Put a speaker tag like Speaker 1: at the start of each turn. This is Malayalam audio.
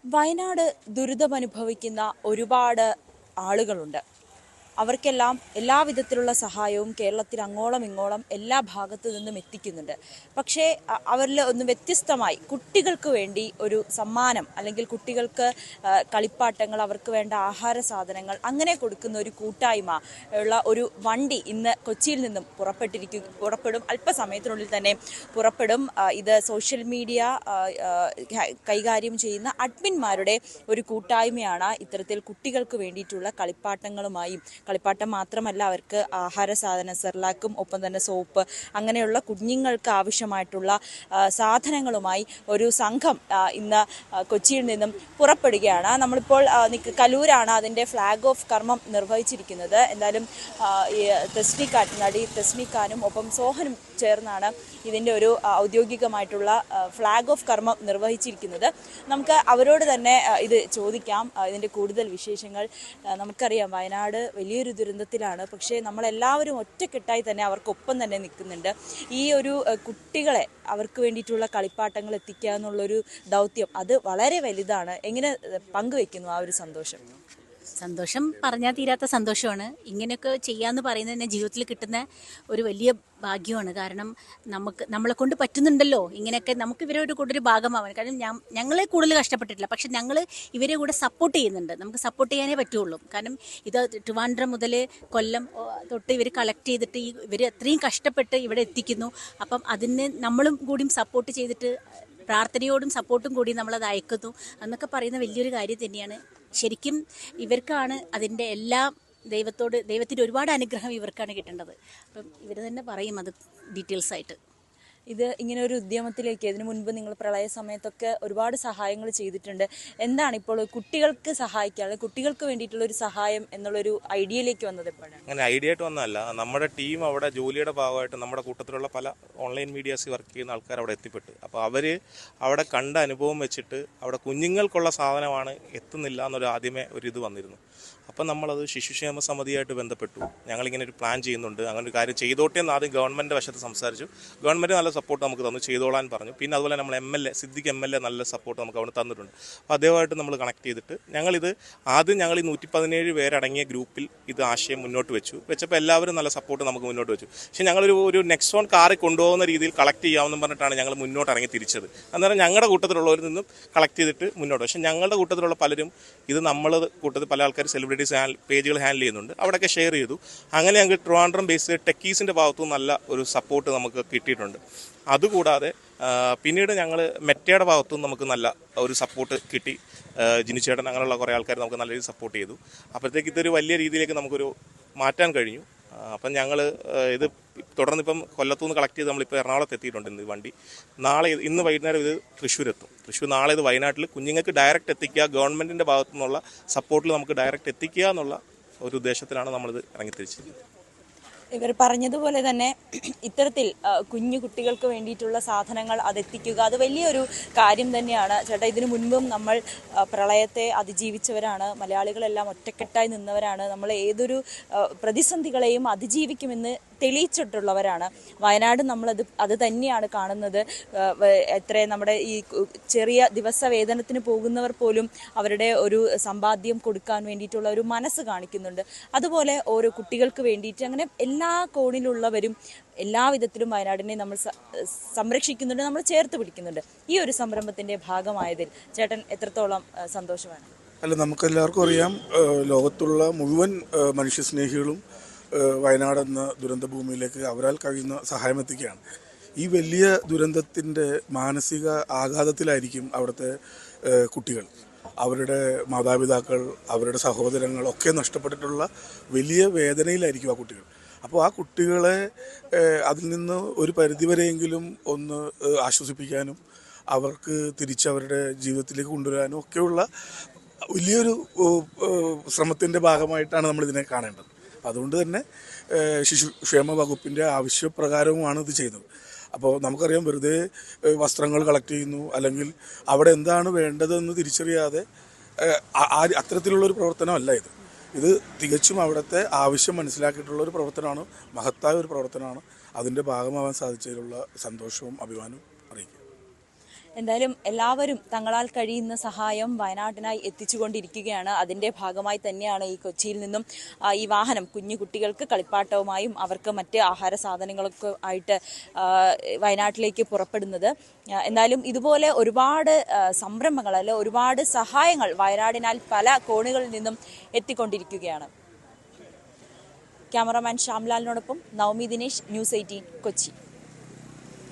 Speaker 1: വയനാട് ദുരിതമനുഭവിക്കുന്ന ഒരുപാട് ആളുകളുണ്ട്. അവർക്കെല്ലാം എല്ലാവിധത്തിലുള്ള സഹായവും കേരളത്തിൽ അങ്ങോളം ഇങ്ങോളം എല്ലാ ഭാഗത്തു നിന്നും എത്തിക്കുന്നുണ്ട്. പക്ഷേ അവരിൽ ഒന്ന് വ്യത്യസ്തമായി കുട്ടികൾക്ക് വേണ്ടി ഒരു സമ്മാനം അല്ലെങ്കിൽ കുട്ടികൾക്ക് കളിപ്പാട്ടങ്ങൾ, അവർക്ക് വേണ്ട ആഹാര സാധനങ്ങൾ അങ്ങനെ കൊടുക്കുന്ന ഒരു കൂട്ടായ്മ ഉള്ള ഒരു വണ്ടി ഇന്ന് കൊച്ചിയിൽ നിന്നും പുറപ്പെടും. അല്പസമയത്തിനുള്ളിൽ തന്നെ പുറപ്പെടും. ഇത് സോഷ്യൽ മീഡിയ കൈകാര്യം ചെയ്യുന്ന അഡ്മിന്മാരുടെ ഒരു കൂട്ടായ്മയാണ് ഇത്തരത്തിൽ കുട്ടികൾക്ക് വേണ്ടിയിട്ടുള്ള കളിപ്പാട്ടം മാത്രമല്ല, അവർക്ക് ആഹാര സാധനം സെർലാക്കും ഒപ്പം തന്നെ സോപ്പ് അങ്ങനെയുള്ള കുഞ്ഞുങ്ങൾക്ക് ആവശ്യമായിട്ടുള്ള സാധനങ്ങളുമായി ഒരു സംഘം ഇന്ന് കൊച്ചിയിൽ നിന്നും പുറപ്പെടുകയാണ്. നമ്മളിപ്പോൾ കലൂരാണ് അതിൻ്റെ ഫ്ലാഗ് ഓഫ് കർമ്മം നിർവഹിച്ചിരിക്കുന്നത്. എന്തായാലും നടി തസ്നിഖാനും ഒപ്പം സോഹനും ചേർന്നാണ് ഇതിൻ്റെ ഒരു ഔദ്യോഗികമായിട്ടുള്ള ഫ്ലാഗ് ഓഫ് കർമ്മം നിർവഹിച്ചിരിക്കുന്നത്. നമുക്ക് അവരോട് തന്നെ ഇത് ചോദിക്കാം, ഇതിൻ്റെ കൂടുതൽ വിശേഷങ്ങൾ. നമുക്കറിയാം വയനാട് വലിയൊരു ദുരന്തത്തിലാണ്, പക്ഷേ നമ്മളെല്ലാവരും ഒറ്റക്കെട്ടായി തന്നെ അവർക്കൊപ്പം തന്നെ നിൽക്കുന്നുണ്ട്. ഈ ഒരു കുട്ടികളെ അവർക്ക് വേണ്ടിയിട്ടുള്ള കളിപ്പാട്ടങ്ങൾ എത്തിക്കുക എന്നുള്ളൊരു ദൗത്യം അത് വളരെ വലുതാണ്. എങ്ങനെ പങ്കുവെക്കുന്നു ആ ഒരു സന്തോഷം?
Speaker 2: സന്തോഷം പറഞ്ഞാൽ തീരാത്ത സന്തോഷമാണ്. ഇങ്ങനെയൊക്കെ ചെയ്യാന്ന് പറയുന്നത് തന്നെ ജീവിതത്തിൽ കിട്ടുന്ന ഒരു വലിയ ഭാഗ്യമാണ്. കാരണം നമ്മളെ കൊണ്ട് പറ്റുന്നുണ്ടല്ലോ ഇങ്ങനെയൊക്കെ നമുക്ക് ഇവരുടെ കൂടെ ഒരു ഭാഗമാവാൻ. കാരണം ഞങ്ങളെ കൂടുതൽ കഷ്ടപ്പെട്ടിട്ടില്ല, പക്ഷെ ഞങ്ങൾ ഇവരെ കൂടെ സപ്പോർട്ട് ചെയ്യുന്നുണ്ട്. നമുക്ക് സപ്പോർട്ട് ചെയ്യാനേ പറ്റുള്ളൂ. കാരണം ഇത് ട്രിവാൻഡ്രം മുതൽ കൊല്ലം തൊട്ട് ഇവർ കളക്ട് ചെയ്തിട്ട് ഇവർ അത്രയും കഷ്ടപ്പെട്ട് ഇവിടെ എത്തിക്കുന്നു. അപ്പം അതിന് നമ്മളും കൂടിയും സപ്പോർട്ട് ചെയ്തിട്ട് പ്രാർത്ഥനയോടും സപ്പോർട്ടും കൂടി നമ്മളത് അയക്കുന്നു എന്നൊക്കെ പറയുന്ന വലിയൊരു കാര്യം തന്നെയാണ്. ശരിക്കും ഇവർക്കാണ് അതിൻ്റെ എല്ലാം ദൈവത്തിൻ്റെ ഒരുപാട് അനുഗ്രഹം ഇവർക്കാണ് കിട്ടേണ്ടത്. അപ്പം ഇവർ തന്നെ പറയും അത് ഡീറ്റെയിൽസ് ആയിട്ട്.
Speaker 1: ഇത് ഇങ്ങനെ ഒരു ഉദ്യമത്തിലേക്ക് ഇതിനു മുൻപ് നിങ്ങൾ പ്രളയ സമയത്തൊക്കെ ഒരുപാട് സഹായങ്ങൾ ചെയ്തിട്ടുണ്ട്. എന്താണ് ഇപ്പോൾ കുട്ടികൾക്ക് സഹായിക്കുക, അല്ലെങ്കിൽ കുട്ടികൾക്ക് വേണ്ടിയിട്ടുള്ള ഒരു സഹായം എന്നുള്ളൊരു ഐഡിയയിലേക്ക് വന്നത് എപ്പോഴാണ്?
Speaker 3: അങ്ങനെ ഐഡിയ ആയിട്ട് വന്നതല്ല, നമ്മുടെ ടീം അവിടെ ജോലിയുടെ ഭാഗമായിട്ട് നമ്മുടെ കൂട്ടത്തിലുള്ള പല ഓൺലൈൻ മീഡിയാസ് വർക്ക് ചെയ്യുന്ന ആൾക്കാർ അവിടെ എത്തിപ്പെട്ടു. അപ്പോൾ അവർ അവിടെ കണ്ട അനുഭവം വെച്ചിട്ട് അവിടെ കുഞ്ഞുങ്ങൾക്കുള്ള സാധനമാണ് എത്തുന്നില്ല എന്നൊരു ആദ്യമേ ഒരു ഇത് വന്നിരുന്നു. അപ്പം നമ്മളത് ശിശുക്ഷേമ സമിതിയായിട്ട് ബന്ധപ്പെട്ടു. ഞങ്ങളിങ്ങനെ ഒരു പ്ലാൻ ചെയ്യുന്നുണ്ട്, അങ്ങനെ ഒരു കാര്യം ചെയ്തോട്ടെ എന്ന് ആദ്യം ഗവൺമെൻറ് വശത്ത് സംസാരിച്ചു. ഗവൺമെൻറ് നല്ല സപ്പോർട്ട് നമുക്ക് തന്നു, ചെയ്തോളാൻ പറഞ്ഞു. പിന്നെ അതുപോലെ നമ്മൾ സിദ്ദിഖ് MLA നല്ല സപ്പോർട്ട് നമുക്ക് അവിടെ തന്നിട്ടുണ്ട്. അപ്പോൾ അദ്ദേഹമായിട്ട് നമ്മൾ കണക്ട് ചെയ്തിട്ട് ഞങ്ങളിത് ആദ്യം ഈ 117 പേരടങ്ങിയ ഗ്രൂപ്പിൽ ഇത് ആശയം മുന്നോട്ട് വെച്ചപ്പോൾ എല്ലാവരും നല്ല സപ്പോർട്ട് നമുക്ക് മുന്നോട്ട് വെച്ചു. പക്ഷേ ഞങ്ങളൊരു നെക്സോൺ കാറിൽ കൊണ്ടുപോകുന്ന രീതിയിൽ കളക്ട് ചെയ്യാമെന്ന് പറഞ്ഞിട്ടാണ് ഞങ്ങൾ മുന്നോട്ട് ഇറങ്ങി തിരിച്ചത്. അന്നേരം ഞങ്ങളുടെ കൂട്ടത്തിലുള്ളവരിൽ നിന്നും കളക്ട് ചെയ്തിട്ട് മുന്നോട്ട്. പക്ഷേ ഞങ്ങളുടെ കൂട്ടത്തിലുള്ള പലരും ഇത് കൂട്ടത്തിൽ പല ആൾക്കാർ സെലിബ്രിറ്റീസ് പേജുകൾ ഹാൻഡിൽ ചെയ്യുന്നുണ്ട്, അവിടെയൊക്കെ ഷെയർ ചെയ്തു. അങ്ങനെ ഞങ്ങൾക്ക് ട്രിവാൻഡ്രം ബേസ് ടെക്കീസിൻ്റെ ഭാഗത്തു നല്ല ഒരു സപ്പോർട്ട് നമുക്ക് കിട്ടിയിട്ടുണ്ട്. അതുകൂടാതെ പിന്നീട് ഞങ്ങൾ മെറ്റയുടെ ഭാഗത്തുനിന്ന് നമുക്ക് നല്ല ഒരു സപ്പോർട്ട് കിട്ടി. ജിനിച്ചേട്ടൻ അങ്ങനെയുള്ള കുറേ ആൾക്കാർ നമുക്ക് നല്ല രീതിയിൽ സപ്പോർട്ട് ചെയ്തു. അപ്പോഴത്തേക്ക് ഇതൊരു വലിയ രീതിയിലേക്ക് നമുക്കൊരു മാറ്റാൻ കഴിഞ്ഞു. അപ്പം ഞങ്ങൾ ഇത് തുടർന്ന് ഇപ്പം കൊല്ലത്തുനിന്ന് കളക്ട് ചെയ്ത് നമ്മളിപ്പോൾ എറണാകുളത്ത് എത്തിയിട്ടുണ്ട്. ഇന്ന് വണ്ടി ഇന്ന് വൈകുന്നേരം ഇത് തൃശ്ശൂരെത്തും. നാളെ ഇത് വയനാട്ടിൽ കുഞ്ഞുങ്ങൾക്ക് ഡയറക്റ്റ് എത്തിക്കുക, ഗവൺമെൻറ്റിൻ്റെ ഭാഗത്തു നിന്നുള്ള സപ്പോർട്ടിൽ നമുക്ക് ഡയറക്റ്റ് എത്തിക്കുക എന്നുള്ള ഒരു ഉദ്ദേശത്തിലാണ് നമ്മളിത് ഇറങ്ങിത്തിരിച്ചത്.
Speaker 1: ഇവർ പറഞ്ഞതുപോലെ തന്നെ ഇത്തരത്തിൽ കുഞ്ഞു കുട്ടികൾക്ക് വേണ്ടിയിട്ടുള്ള സാധനങ്ങൾ അതെത്തിക്കുക അത് വലിയൊരു കാര്യം തന്നെയാണ്. ചേട്ടാ, ഇതിനു മുൻപും നമ്മൾ പ്രളയത്തെ അതിജീവിച്ചവരാണ്. മലയാളികളെല്ലാം ഒറ്റക്കെട്ടായി നിന്നവരാണ്. നമ്മൾ ഏതൊരു പ്രതിസന്ധികളെയും അതിജീവിക്കുമെന്ന് തെളിയിച്ചിട്ടുള്ളവരാണ്. വയനാട് അത് തന്നെയാണ് കാണുന്നത്. നമ്മുടെ ഈ ചെറിയ ദിവസവേതനത്തിന് പോകുന്നവർ പോലും അവരുടെ ഒരു സമ്പാദ്യം കൊടുക്കാൻ വേണ്ടിയിട്ടുള്ള ഒരു മനസ്സ് കാണിക്കുന്നുണ്ട്. അതുപോലെ ഓരോ കുട്ടികൾക്ക് വേണ്ടിയിട്ട് അങ്ങനെ എല്ലാ കോണിലുള്ളവരും എല്ലാവിധത്തിലും വയനാടിനെ നമ്മൾ സംരക്ഷിക്കുന്നുണ്ട്, നമ്മൾ ചേർത്ത് പിടിക്കുന്നുണ്ട്. ഈ ഒരു സംരംഭത്തിന്റെ ഭാഗമായതിൽ ചേട്ടൻ എത്രത്തോളം സന്തോഷമാണ്?
Speaker 4: അല്ല, നമുക്കെല്ലാവർക്കും അറിയാം, ലോകത്തുള്ള മുഴുവൻ മനുഷ്യസ്നേഹികളും വയനാടെന്ന ദുരന്ത ഭൂമിയിലേക്ക് അവരാൽ കഴിയുന്ന സഹായം എത്തിക്കുകയാണ്. ഈ വലിയ ദുരന്തത്തിൻ്റെ മാനസിക ആഘാതത്തിലായിരിക്കും അവിടുത്തെ കുട്ടികൾ. അവരുടെ മാതാപിതാക്കൾ, അവരുടെ സഹോദരങ്ങൾ ഒക്കെ നഷ്ടപ്പെട്ടിട്ടുള്ള വലിയ വേദനയിലായിരിക്കും ആ കുട്ടികൾ. അപ്പോൾ ആ കുട്ടികളെ അതിൽ നിന്ന് ഒരു പരിധിവരെയെങ്കിലും ഒന്ന് ആശ്വസിപ്പിക്കാനും അവർക്ക് തിരിച്ചവരുടെ ജീവിതത്തിലേക്ക് കൊണ്ടുവരാനും ഒക്കെയുള്ള വലിയൊരു ശ്രമത്തിൻ്റെ ഭാഗമായിട്ടാണ് നമ്മളിതിനെ കാണേണ്ടത്. അതുകൊണ്ട് തന്നെ ശിശുക്ഷേമ വകുപ്പിൻ്റെ ആവശ്യപ്രകാരവുമാണ് ഇത് ചെയ്യുന്നത്. അപ്പോൾ നമുക്കറിയാം, വെറുതെ വസ്ത്രങ്ങൾ കളക്ട് ചെയ്യുന്നു അല്ലെങ്കിൽ അവിടെ എന്താണ് വേണ്ടതെന്ന് തിരിച്ചറിയാതെ അത്തരത്തിലുള്ളൊരു പ്രവർത്തനമല്ല ഇത് തികച്ചും അവിടുത്തെ ആവശ്യം മനസ്സിലാക്കിയിട്ടുള്ള ഒരു പ്രവർത്തനമാണ്. മഹത്തായ ഒരു പ്രവർത്തനമാണ്. അതിൻ്റെ ഭാഗമാവാൻ സാധിച്ചതിലുള്ള സന്തോഷവും അഭിമാനവും അറിയിക്കും.
Speaker 1: എന്തായാലും എല്ലാവരും തങ്ങളാൽ കഴിയുന്ന സഹായം വയനാട്ടിനായി എത്തിച്ചുകൊണ്ടിരിക്കുകയാണ്. അതിന്റെ ഭാഗമായി തന്നെയാണ് ഈ കൊച്ചിയിൽ നിന്നും ഈ വാഹനം കുഞ്ഞു കുട്ടികൾക്ക് കളിപ്പാട്ടവുമായും അവർക്ക് മറ്റ് ആഹാര സാധനങ്ങളൊക്കെ ആയിട്ട് വയനാട്ടിലേക്ക് പുറപ്പെടുന്നത്. എന്നാലും ഇതുപോലെ ഒരുപാട് സംരംഭങ്ങൾ അല്ലെ ഒരുപാട് സഹായങ്ങൾ വയനാടിനാൽ പല കോണുകളിൽ നിന്നും എത്തിക്കൊണ്ടിരിക്കുകയാണ്. ക്യാമറാമാൻ ശ്യാംലാലിനോടൊപ്പം നവമി ദിനേശ്, ന്യൂസ് 18 കൊച്ചി.